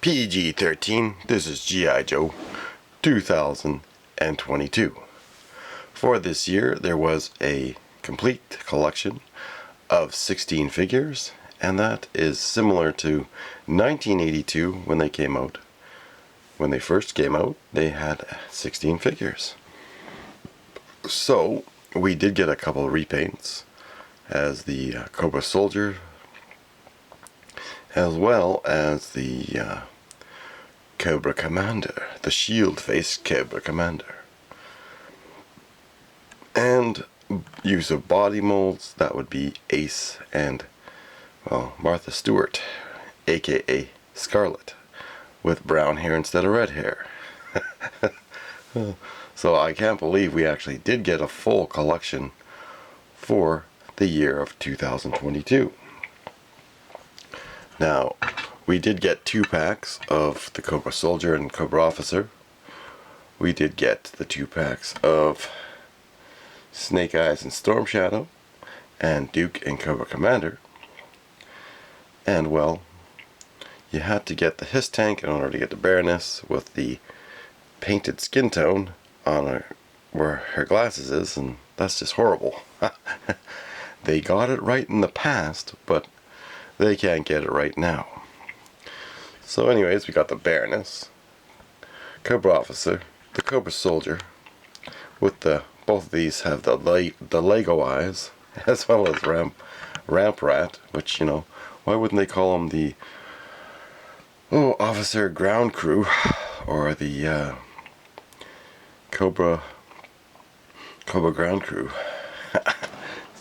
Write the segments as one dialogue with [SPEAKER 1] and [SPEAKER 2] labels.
[SPEAKER 1] PG-13, this is G.I. Joe 2022. For this year, there was a complete collection of 16 figures, and that is similar to 1982 when they came out. When they first came out, they had 16 figures. So, we did get a couple of repaints as the Cobra Soldier, as well as the Cobra Commander, the shield-faced Cobra Commander. And use of body molds, that would be Ace and, well, Martha Stewart, aka Scarlet, with brown hair instead of red hair. So I can't believe we actually did get a full collection for the year of 2022. Now, we did get 2 packs of the Cobra Soldier and Cobra Officer. We did get the 2 packs of Snake Eyes and Storm Shadow, and Duke and Cobra Commander. And, well, you had to get the H.I.S. tank in order to get the Baroness with the painted skin tone on where her glasses is, and that's just horrible. They got it right in the past, but they can't get it right now. So anyways, we got the Baroness, Cobra Officer, the Cobra Soldier, with the, both of these have the Lego eyes, as well as Ramp Rat, which, you know, why wouldn't they call him the Officer Ground Crew, or the Cobra Ground Crew?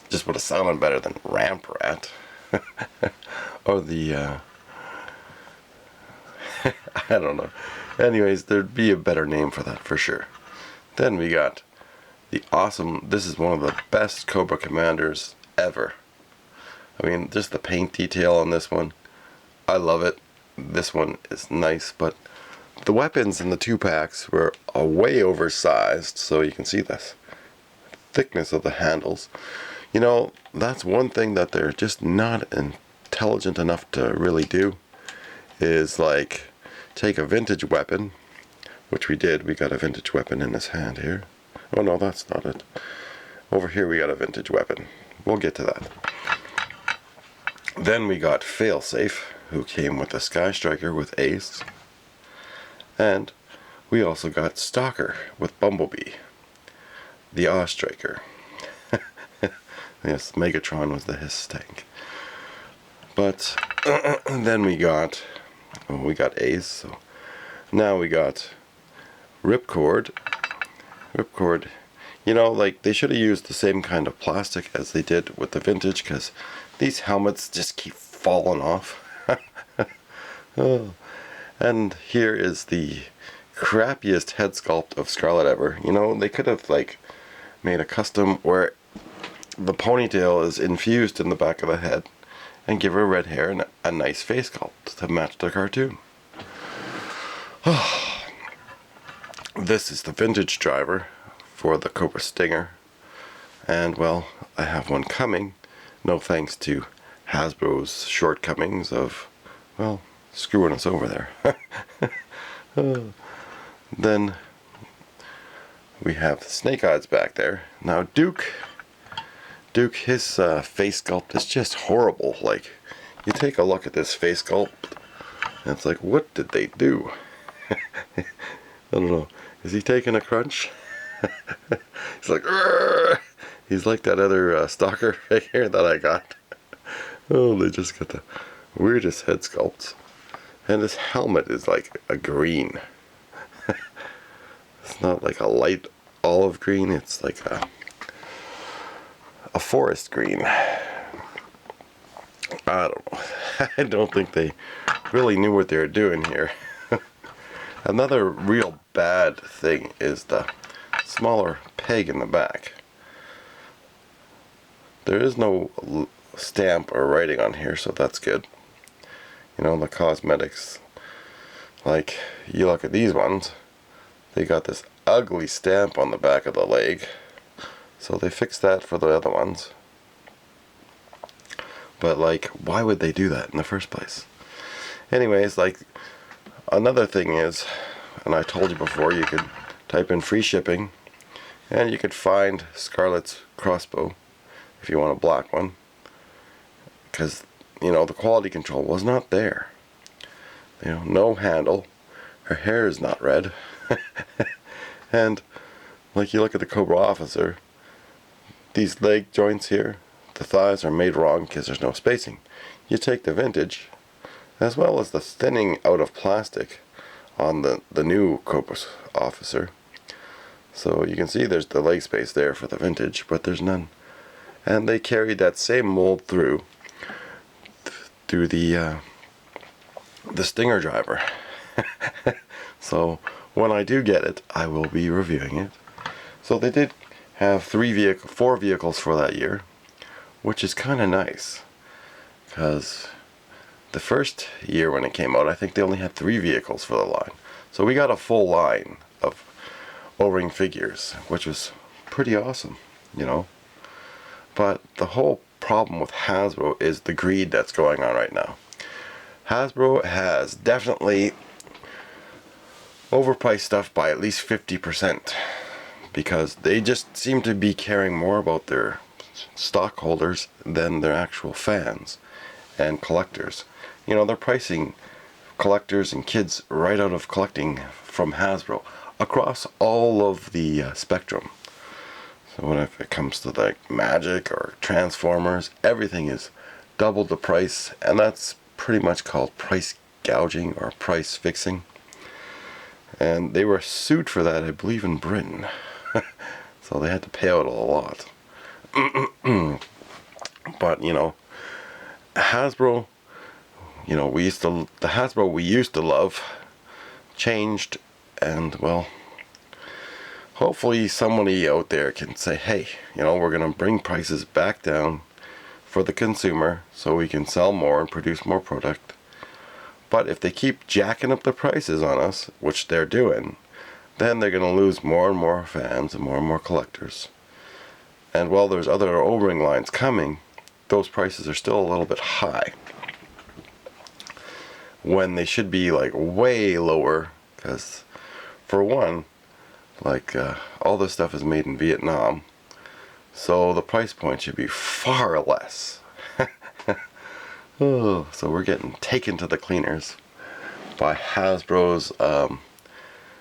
[SPEAKER 1] Just would have sounded better than Ramp Rat. Or the I don't know. Anyways, there'd be a better name for that for sure. Then we got the awesome, this is one of the best Cobra Commanders ever. I mean, just the paint detail on this one, I love it. This one is nice, but the weapons in the 2 packs were way oversized, so you can see this thickness of the handles. You know, that's one thing that they're just not intelligent enough to really do, is like take a vintage weapon, which we did. We got a vintage weapon in his hand here. Oh no, that's not it. Over here we got a vintage weapon. We'll get to that. Then we got Failsafe, who came with the Sky Striker with Ace. And we also got Stalker with Bumblebee, the Awe Striker. Yes, Megatron was the H.I.S. tank. But then we got Ace. So now we got Ripcord. Ripcord, you know, like they should have used the same kind of plastic as they did with the vintage, because these helmets just keep falling off. Oh. And here is the crappiest head sculpt of Scarlet ever. You know, they could have like made a custom where the ponytail is infused in the back of the head and give her red hair and a nice face sculpt to match the cartoon. This is the vintage driver for the Cobra Stinger, and well, I have one coming, no thanks to Hasbro's shortcomings of, well, screwing us over there. Then we have Snake Eyes back there. Now Duke, his face sculpt is just horrible. Like, you take a look at this face sculpt, and it's like, what did they do? I don't know. Is he taking a crunch? He's like, "Arr!" He's like that other Stalker figure that I got. Oh, they just got the weirdest head sculpts. And this helmet is like a green. It's not like a light olive green, it's like a forest green. I don't know. I don't think they really knew what they were doing here. Another real bad thing is the smaller peg in the back. There is no stamp or writing on here, so that's good. You know, the cosmetics, like you look at these ones, they got this ugly stamp on the back of the leg, so they fixed that for the other ones. But like, why would they do that in the first place? Anyways, like, Another thing is, and I told you before, you could type in free shipping and you could find Scarlett's crossbow if you want a black one, because the quality control was not there. No handle, her hair is not red, and like you look at the Cobra Officer, these leg joints here, the thighs are made wrong because there's no spacing. You take the vintage, as well as the thinning out of plastic on the new Cobra Officer. So you can see there's the leg space there for the vintage, but there's none. And they carried that same mold through the Stinger driver. So when I do get it, I will be reviewing it. So they did have 4 vehicles for that year, which is kind of nice, because the first year when it came out, I think they only had 3 vehicles for the line. So we got a full line of O-ring figures, which was pretty awesome, But the whole problem with Hasbro is the greed that's going on right now. Hasbro has definitely overpriced stuff by at least 50%, because they just seem to be caring more about their stockholders than their actual fans and collectors. They're pricing collectors and kids right out of collecting from Hasbro across all of the spectrum. So when it comes to like Magic or Transformers, everything is double the price, and that's pretty much called price gouging or price fixing. And they were sued for that, I believe, in Britain. So they had to pay out a lot. But Hasbro, the Hasbro we used to love changed, and well, hopefully somebody out there can say, hey, we're going to bring prices back down for the consumer so we can sell more and produce more product. But if they keep jacking up the prices on us, which they're doing, then they're going to lose more and more fans and more collectors. And while there's other O-ring lines coming, those prices are still a little bit high, when they should be like way lower, because for one, like all this stuff is made in Vietnam, so the price point should be far less. Oh, so we're getting taken to the cleaners by Hasbro's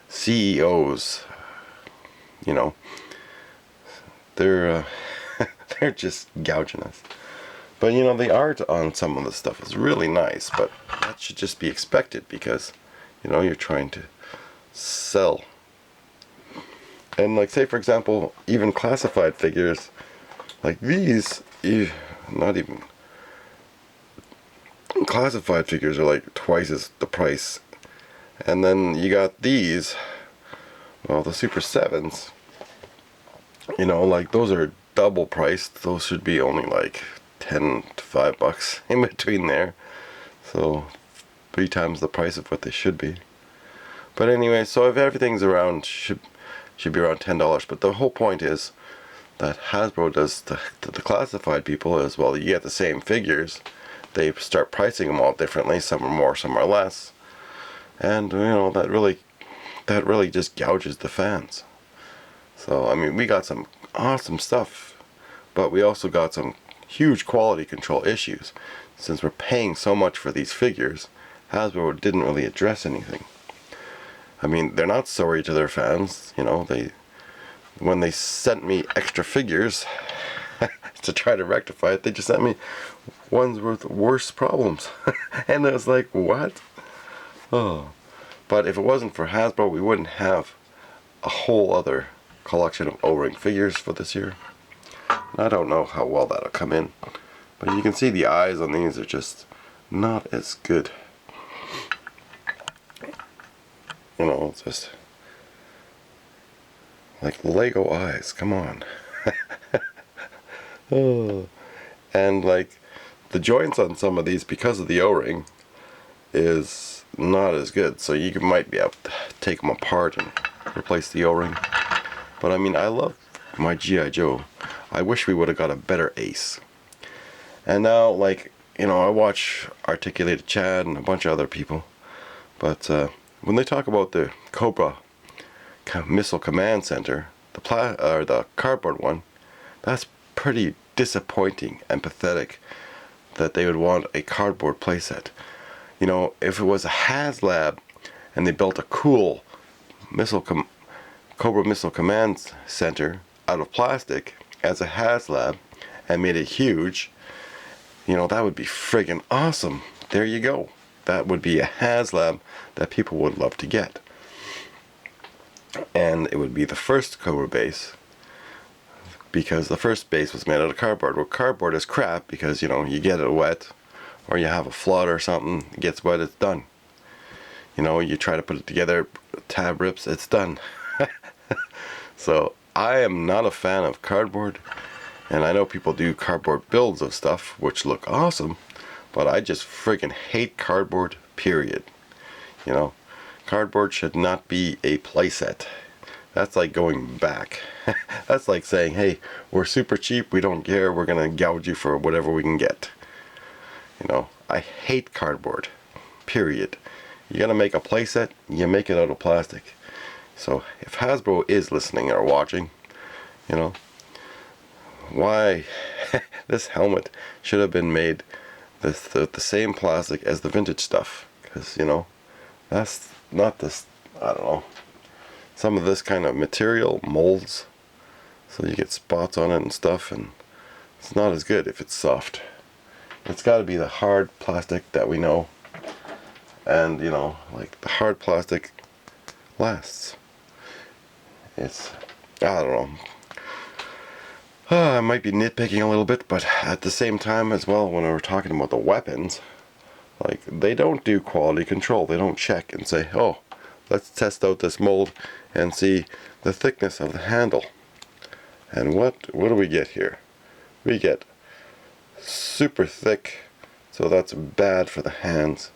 [SPEAKER 1] CEOs. They're they're just gouging us. But the art on some of the stuff is really nice, but that should just be expected, because you're trying to sell. And like, say for example, even classified figures like these, not even classified figures are like twice as the price. And then you got these, well, the Super 7s, like those are double priced. Those should be only like 10 to $5 in between there. So 3 times the price of what they should be. But anyway, so if everything's around, should be around $10. But the whole point is that Hasbro does to the classified people as well. You get the same figures, they start pricing them all differently. Some are more, some are less, and that really just gouges the fans. So I mean, we got some awesome stuff, but we also got some huge quality control issues. Since we're paying so much for these figures, Hasbro didn't really address anything. I mean, they're not sorry to their fans. When they sent me extra figures to try to rectify it, they just sent me ones with worse problems. And I was like, what? Oh. But if it wasn't for Hasbro, we wouldn't have a whole other collection of O-ring figures for this year. I don't know how well that'll come in, but you can see the eyes on these are just not as good. It's just like Lego eyes, come on. Oh. And like the joints on some of these, because of the O-ring, is not as good, so you might be able to take them apart and replace the O-ring. But I mean, I love my G.I. Joe. I wish we would have got a better Ace. And now, like, I watch Articulated Chad and a bunch of other people, but when they talk about the Cobra Missile Command Center, the cardboard one, that's pretty disappointing and pathetic that they would want a cardboard playset. You know, if it was a HASLab and they built a cool Cobra Missile Command Center out of plastic as a HASLab and made it huge, you know, that would be friggin' awesome. There you go. That would be a HASLab that people would love to get. And it would be the first Cobra base, because the first base was made out of cardboard. Well, cardboard is crap because, you know, you get it wet, or you have a flood or something, it gets wet, it's done. You know, you try to put it together, tab rips, it's done. So I am not a fan of cardboard, and I know people do cardboard builds of stuff which look awesome, but I just friggin' hate cardboard, period. You know, cardboard should not be a playset. That's like going back. That's like saying, hey, we're super cheap, we don't care, we're gonna gouge you for whatever we can get. You know, I hate cardboard, period. You gotta make a playset, you make it out of plastic. So if Hasbro is listening or watching, you know, why this helmet should have been made the same plastic as the vintage stuff, because, you know, that's not this, I don't know, some of this kind of material molds, so you get spots on it and stuff, and it's not as good if it's soft. It's got to be the hard plastic that we know, and, you know, like, the hard plastic lasts. It's, I don't know, I might be nitpicking a little bit, but at the same time as well, when we're talking about the weapons, like, they don't do quality control. They don't check and say, oh, let's test out this mold and see the thickness of the handle. And what do we get here? We get super thick, so that's bad for the hands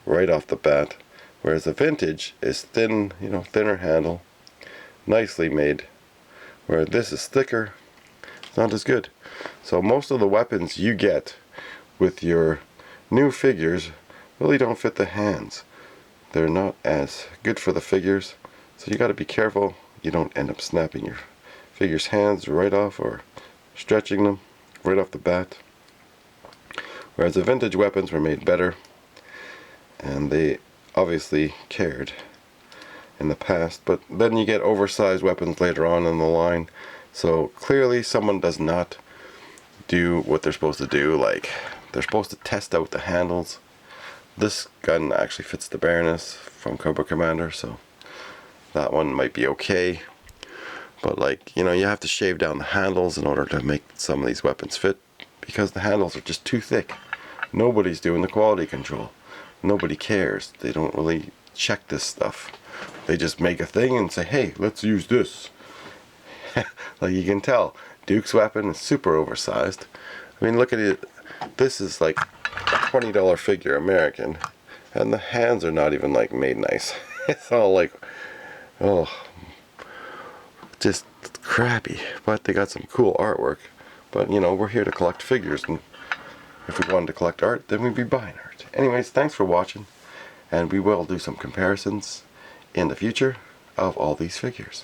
[SPEAKER 1] right off the bat. Whereas the vintage is thin, you know, thinner handle, nicely made. Where this is thicker, it's not as good. So most of the weapons you get with your new figures really don't fit the hands. They're not as good for the figures, so you got to be careful you don't end up snapping your figure's hands right off or stretching them right off the bat. Whereas the vintage weapons were made better, and they obviously cared in the past, but then you get oversized weapons later on in the line, so clearly someone does not do what they're supposed to do. Like, they're supposed to test out the handles. This gun actually fits the Baroness from Cobra Commander, so that one might be okay, but, like, you know, you have to shave down the handles in order to make some of these weapons fit, because the handles are just too thick. Nobody's doing the quality control. Nobody cares. They don't really check this stuff. They just make a thing and say, hey, let's use this. Like, you can tell Duke's weapon is super oversized. I mean, look at it. This is like a $20 figure American, and the hands are not even, like, made nice. It's all like, oh, just crappy. But they got some cool artwork. But, you know, we're here to collect figures, and if we wanted to collect art, then we'd be buying art. Anyways, thanks for watching, and we will do some comparisons in the future of all these figures.